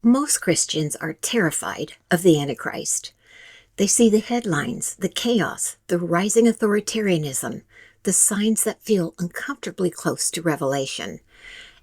Most Christians are terrified of the Antichrist. They see the headlines, the chaos, the rising authoritarianism, the signs that feel uncomfortably close to Revelation.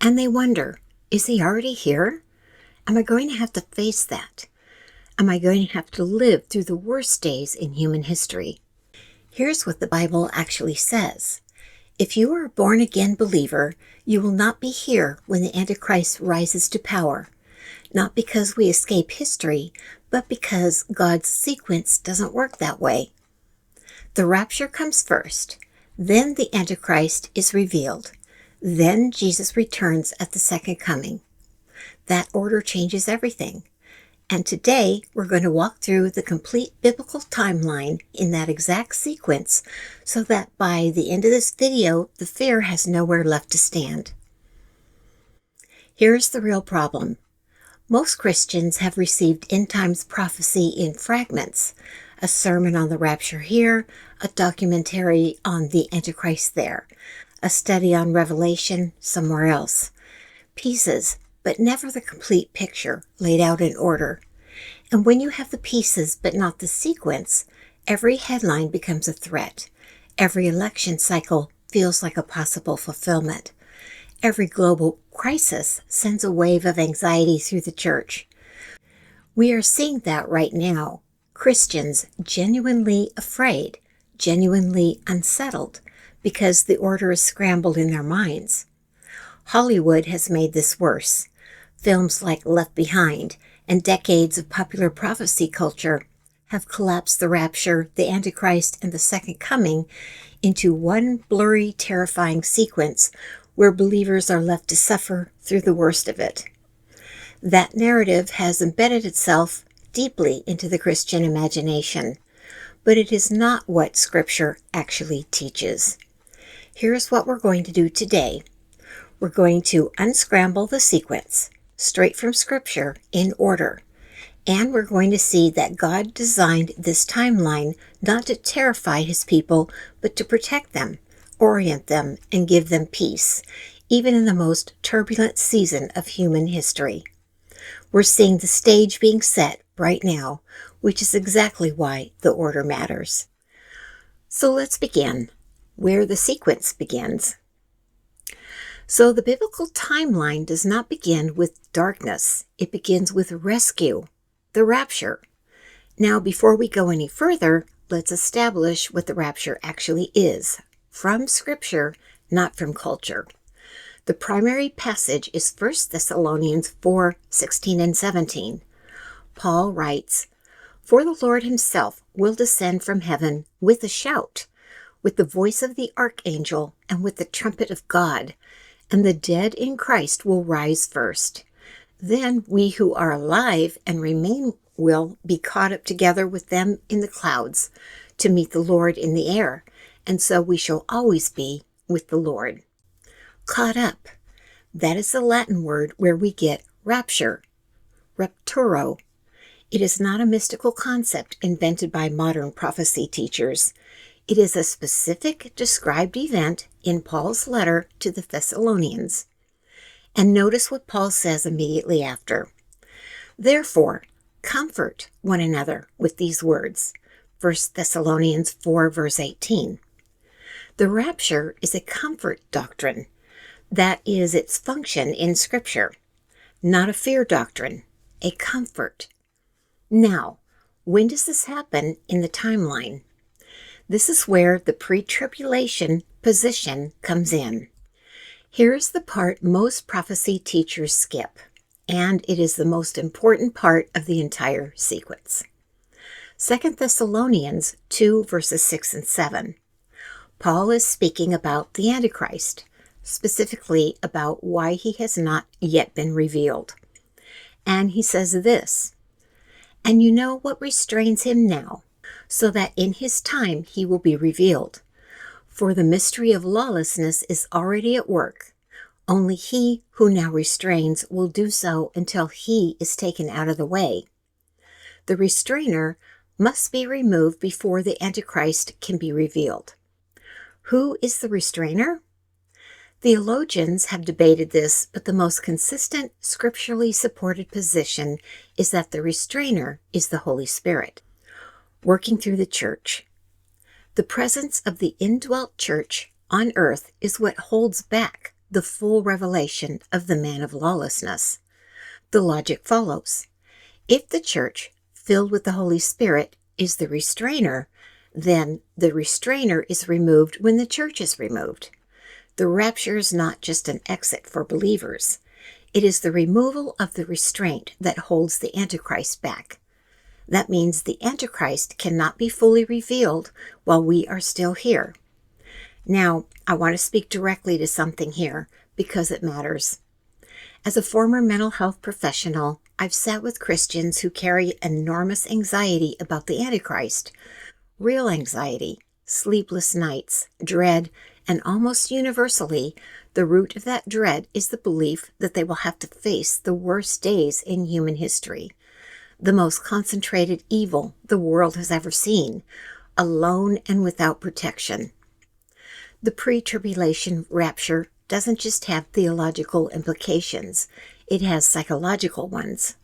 And they wonder, is he already here? Am I going to have to face that? Am I going to have to live through the worst days in human history? Here's what the Bible actually says. If you are a born-again believer, you will not be here when the Antichrist rises to power. Not because we escape history, but because God's sequence doesn't work that way. The rapture comes first, then the Antichrist is revealed, then Jesus returns at the second coming. That order changes everything. And today, we're going to walk through the complete biblical timeline in that exact sequence so that by the end of this video, the fear has nowhere left to stand. Here's the real problem. Most Christians have received end times prophecy in fragments, a sermon on the rapture here, a documentary on the Antichrist there, a study on Revelation somewhere else. Pieces, but never the complete picture laid out in order. And when you have the pieces but not the sequence, every headline becomes a threat. Every election cycle feels like a possible fulfillment. Every global crisis sends a wave of anxiety through the church. We are seeing that right now. Christians genuinely afraid, genuinely unsettled, because the order is scrambled in their minds. Hollywood has made this worse. Films like Left Behind and decades of popular prophecy culture have collapsed the rapture, the Antichrist, and the second coming into one blurry, terrifying sequence where believers are left to suffer through the worst of it. That narrative has embedded itself deeply into the Christian imagination, but it is not what Scripture actually teaches. Here's what we're going to do today. We're going to unscramble the sequence, straight from Scripture, in order. And we're going to see that God designed this timeline not to terrify His people, but to protect them, orient them, and give them peace, even in the most turbulent season of human history. We're seeing the stage being set right now, which is exactly why the order matters. So let's begin, where the sequence begins. So the biblical timeline does not begin with darkness. It begins with rescue, the rapture. Now, before we go any further, let's establish what the rapture actually is. From Scripture, not from culture. The primary passage is 1 Thessalonians 4:16 and 17. Paul writes, "For the Lord himself will descend from heaven with a shout, with the voice of the archangel, and with the trumpet of God, and the dead in Christ will rise first. Then we who are alive and remain will be caught up together with them in the clouds to meet the Lord in the air, and so we shall always be with the Lord." Caught up. That is the Latin word where we get rapture, rapturo. It is not a mystical concept invented by modern prophecy teachers. It is a specific described event in Paul's letter to the Thessalonians. And notice what Paul says immediately after. "Therefore, comfort one another with these words." 1 Thessalonians 4, verse 18. The rapture is a comfort doctrine. That is its function in Scripture. Not a fear doctrine, a comfort. Now, when does this happen in the timeline? This is where the pre-tribulation position comes in. Here's the part most prophecy teachers skip, and it is the most important part of the entire sequence. 2 Thessalonians 2, verses 6 and 7. Paul is speaking about the Antichrist, specifically about why he has not yet been revealed. And he says this, "And you know what restrains him now, so that in his time he will be revealed. For the mystery of lawlessness is already at work. Only he who now restrains will do so until he is taken out of the way. The restrainer must be removed before the Antichrist can be revealed." Who is the restrainer? Theologians have debated this, but the most consistent, scripturally supported position is that the restrainer is the Holy Spirit, working through the church. The presence of the indwelt church on earth is what holds back the full revelation of the man of lawlessness. The logic follows. If the church, filled with the Holy Spirit, is the restrainer, then the restrainer is removed when the church is removed. The rapture is not just an exit for believers. It is the removal of the restraint that holds the Antichrist back. That means the Antichrist cannot be fully revealed while we are still here. Now, I want to speak directly to something here because it matters. As a former mental health professional, I've sat with Christians who carry enormous anxiety about the Antichrist, real anxiety, sleepless nights, dread, and almost universally, the root of that dread is the belief that they will have to face the worst days in human history, the most concentrated evil the world has ever seen, alone and without protection. The pre-tribulation rapture doesn't just have theological implications, it has psychological ones.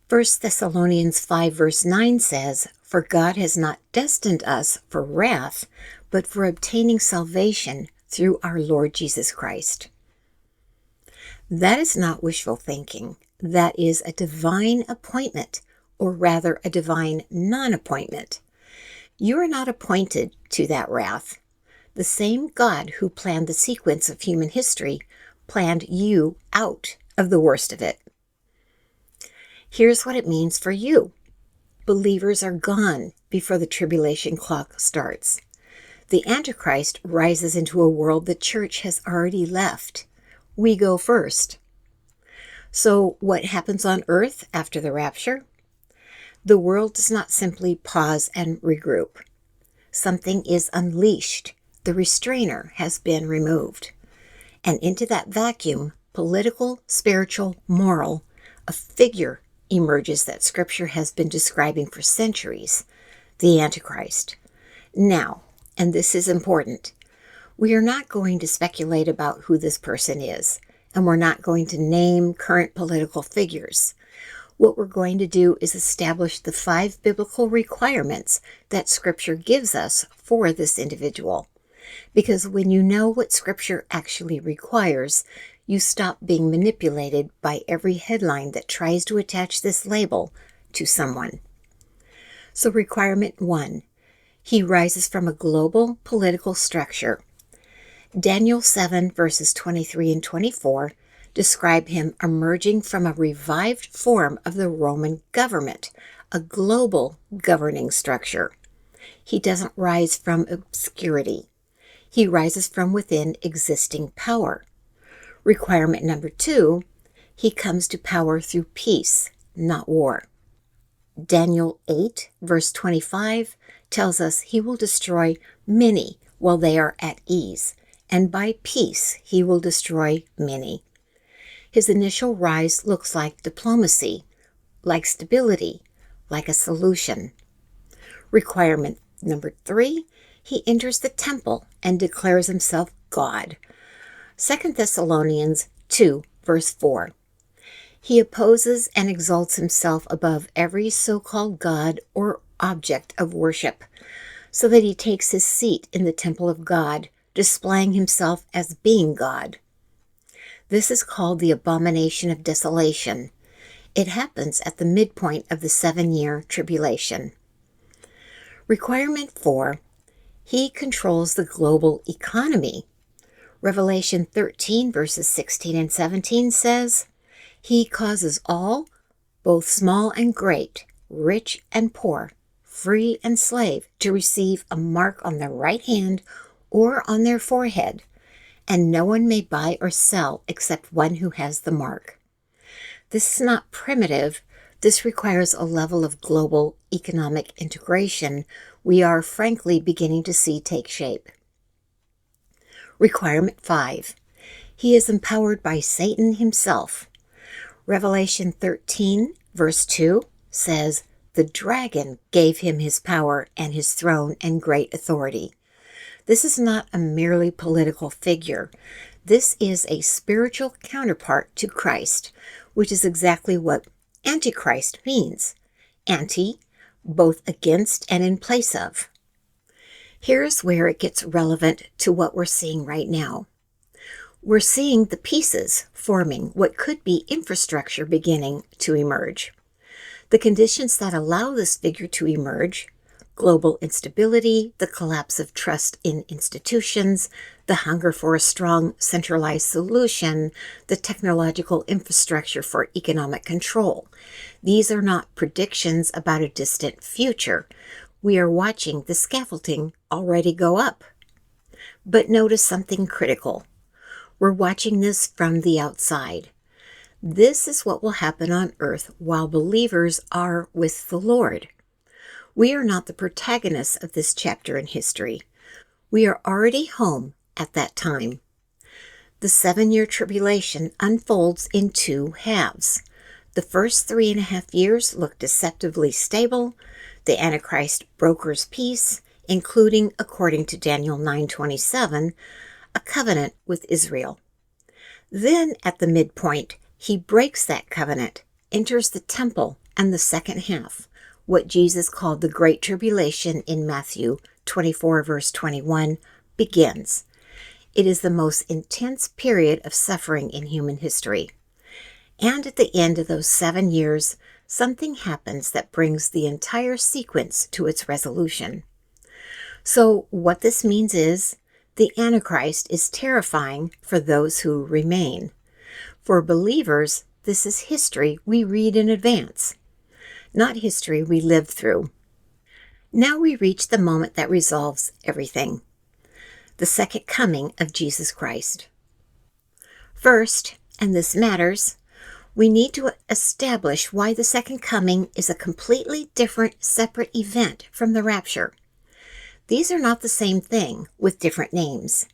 1 Thessalonians 5 verse 9 says, "For God has not destined us for wrath, but for obtaining salvation through our Lord Jesus Christ." That is not wishful thinking. That is a divine appointment, or rather a divine non-appointment. You are not appointed to that wrath. The same God who planned the sequence of human history planned you out of the worst of it. Here's what it means for you. Believers are gone before the tribulation clock starts. The Antichrist rises into a world the church has already left. We go first. So what happens on earth after the rapture? The world does not simply pause and regroup. Something is unleashed. The restrainer has been removed. And into that vacuum, political, spiritual, moral, a figure emerges that Scripture has been describing for centuries, the Antichrist. Now, and this is important, we are not going to speculate about who this person is, and we're not going to name current political figures. What we're going to do is establish the 5 biblical requirements that Scripture gives us for this individual. Because when you know what Scripture actually requires, you stop being manipulated by every headline that tries to attach this label to someone. So requirement 1, he rises from a global political structure. Daniel 7 verses 23 and 24 describe him emerging from a revived form of the Roman government, a global governing structure. He doesn't rise from obscurity. He rises from within existing power. Requirement number 2, he comes to power through peace, not war. Daniel 8, verse 25 tells us he will destroy many while they are at ease, and by peace he will destroy many. His initial rise looks like diplomacy, like stability, like a solution. Requirement number 3, he enters the temple and declares himself God. 2 Thessalonians 2, verse 4. He opposes and exalts himself above every so-called God or object of worship, so that he takes his seat in the temple of God, displaying himself as being God. This is called the abomination of desolation. It happens at the midpoint of the 7-year tribulation. Requirement 4, he controls the global economy. Revelation 13 verses 16 and 17 says, "He causes all, both small and great, rich and poor, free and slave, to receive a mark on their right hand or on their forehead, and no one may buy or sell except one who has the mark." This is not primitive. This requires a level of global economic integration we are frankly beginning to see take shape. Requirement 5, he is empowered by Satan himself. Revelation 13, verse 2 says, "The dragon gave him his power and his throne and great authority." This is not a merely political figure. This is a spiritual counterpart to Christ, which is exactly what Antichrist means. Anti, both against and in place of. Here's where it gets relevant to what we're seeing right now. We're seeing the pieces forming what could be infrastructure beginning to emerge. The conditions that allow this figure to emerge: global instability, the collapse of trust in institutions, the hunger for a strong centralized solution, the technological infrastructure for economic control. These are not predictions about a distant future. We are watching the scaffolding already go up. But notice something critical. We're watching this from the outside. This is what will happen on earth while believers are with the Lord. We are not the protagonists of this chapter in history. We are already home at that time. The 7-year tribulation unfolds in 2 halves. The first 3.5 years look deceptively stable. The Antichrist brokers peace, including, according to Daniel 9:27, a covenant with Israel. Then, at the midpoint, he breaks that covenant, enters the temple, and the second half, what Jesus called the Great Tribulation in Matthew 24, verse 21, begins. It is the most intense period of suffering in human history. And at the end of those 7 years, something happens that brings the entire sequence to its resolution. So what this means is, the Antichrist is terrifying for those who remain. For believers, this is history we read in advance, not history we live through. Now we reach the moment that resolves everything: the second coming of Jesus Christ. First, and this matters, we need to establish why the second coming is a completely different, separate event from the rapture. These are not the same thing with different names.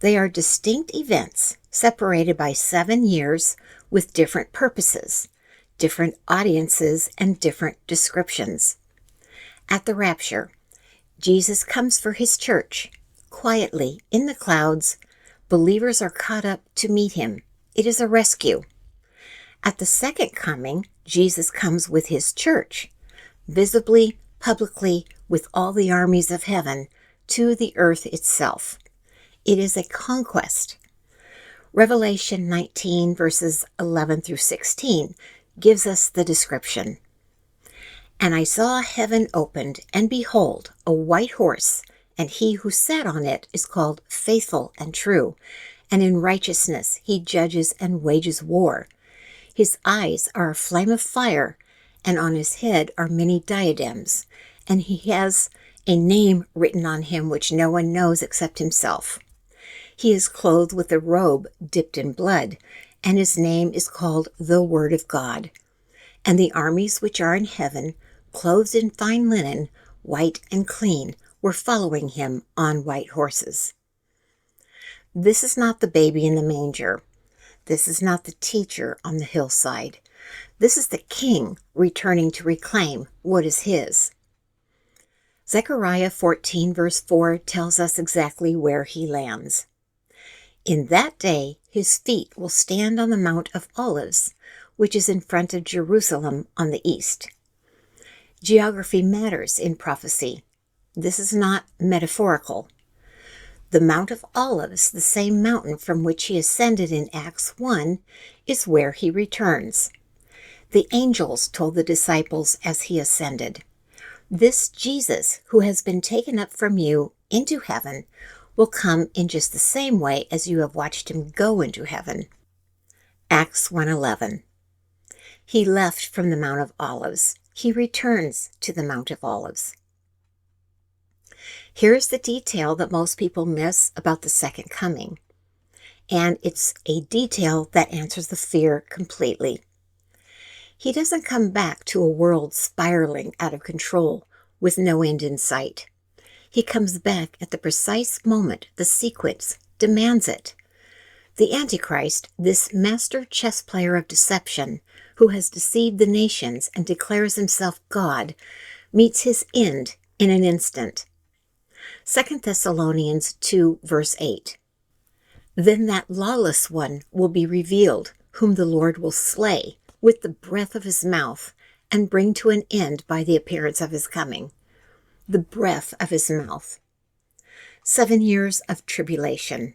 They are distinct events separated by 7 years with different purposes, different audiences, and different descriptions. At the rapture, Jesus comes for his church. Quietly, in the clouds, believers are caught up to meet him. It is a rescue. At the second coming, Jesus comes with his church, visibly, publicly, with all the armies of heaven, to the earth itself. It is a conquest. Revelation 19, verses 11 through 16, gives us the description. And I saw heaven opened, and behold, a white horse, and he who sat on it is called Faithful and True, and in righteousness he judges and wages war. His eyes are a flame of fire, and on his head are many diadems, and he has a name written on him which no one knows except himself. He is clothed with a robe dipped in blood, and his name is called the Word of God. And the armies which are in heaven, clothed in fine linen, white and clean, were following him on white horses. This is not the baby in the manger. This is not the teacher on the hillside. This is the king returning to reclaim what is his. Zechariah 14, verse 4 tells us exactly where he lands. In that day his feet will stand on the Mount of Olives, which is in front of Jerusalem on the east. Geography matters in prophecy. This is not metaphorical. The Mount of Olives, the same mountain from which he ascended in Acts 1, is where he returns. The angels told the disciples as he ascended, "This Jesus, who has been taken up from you into heaven, will come in just the same way as you have watched him go into heaven." Acts 1:11. He left from the Mount of Olives. He returns to the Mount of Olives. Here's the detail that most people miss about the second coming, and it's a detail that answers the fear completely. He doesn't come back to a world spiraling out of control with no end in sight. He comes back at the precise moment the sequence demands it. The Antichrist, this master chess player of deception, who has deceived the nations and declares himself God, meets his end in an instant. 2 Thessalonians 2, verse 8. Then that lawless one will be revealed, whom the Lord will slay with the breath of his mouth and bring to an end by the appearance of his coming. The breath of his mouth. 7 years of tribulation,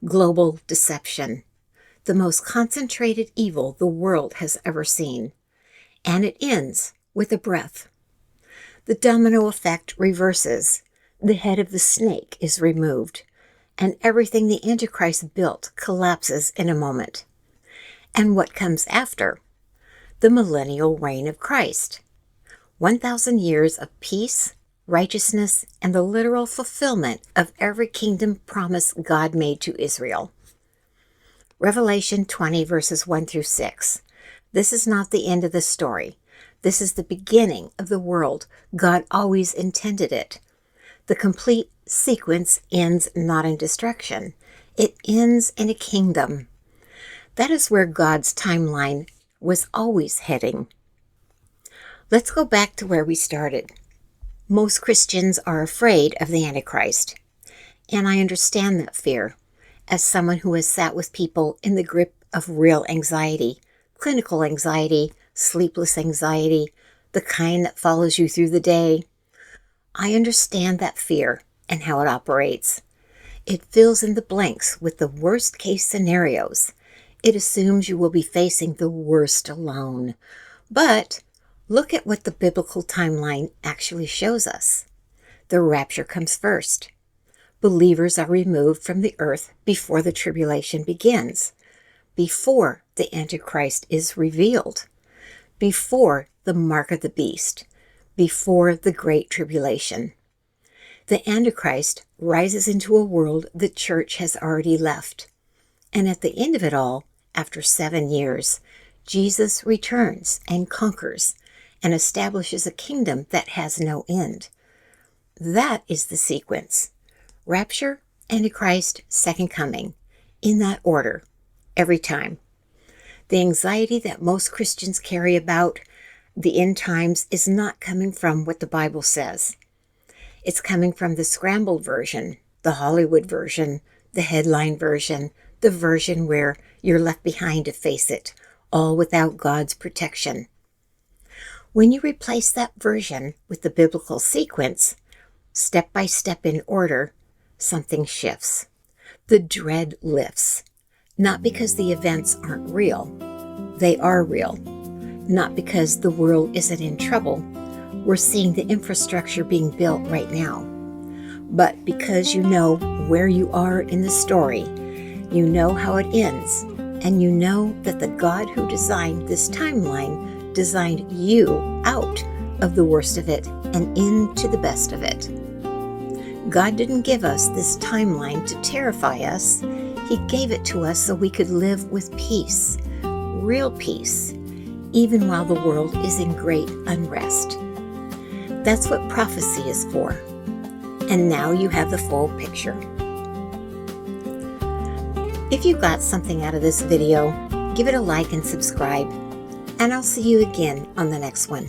global deception, the most concentrated evil the world has ever seen. And it ends with a breath. The domino effect reverses. The head of the snake is removed, and everything the Antichrist built collapses in a moment. And what comes after? The millennial reign of Christ. 1,000 years of peace, righteousness, and the literal fulfillment of every kingdom promise God made to Israel. Revelation 20, verses 1 through 6. This is not the end of the story. This is the beginning of the world God always intended it. The complete sequence ends not in destruction. It ends in a kingdom. That is where God's timeline was always heading. Let's go back to where we started. Most Christians are afraid of the Antichrist, and I understand that fear as someone who has sat with people in the grip of real anxiety, clinical anxiety, sleepless anxiety, the kind that follows you through the day. I understand that fear and how it operates. It fills in the blanks with the worst case scenarios. It assumes you will be facing the worst alone. But look at what the biblical timeline actually shows us. The rapture comes first. Believers are removed from the earth before the tribulation begins, before the Antichrist is revealed, before the mark of the beast, before the great tribulation. The Antichrist rises into a world the church has already left. And at the end of it all, after 7 years, Jesus returns and conquers and establishes a kingdom that has no end. That is the sequence. Rapture, Antichrist, second coming. In that order. Every time. The anxiety that most Christians carry about the end times is not coming from what the Bible says. It's coming from the scrambled version, the Hollywood version, the headline version, the version where you're left behind to face it, all without God's protection. When you replace that version with the biblical sequence, step by step in order, something shifts. The dread lifts. Not because the events aren't real. They are real. Not because the world isn't in trouble. We're seeing the infrastructure being built right now. But because you know where you are in the story, you know how it ends, and you know that the God who designed this timeline designed you out of the worst of it and into the best of it. God didn't give us this timeline to terrify us. He gave it to us so we could live with peace, real peace, even while the world is in great unrest. That's what prophecy is for. And now you have the full picture. If you got something out of this video, give it a like and subscribe. And I'll see you again on the next one.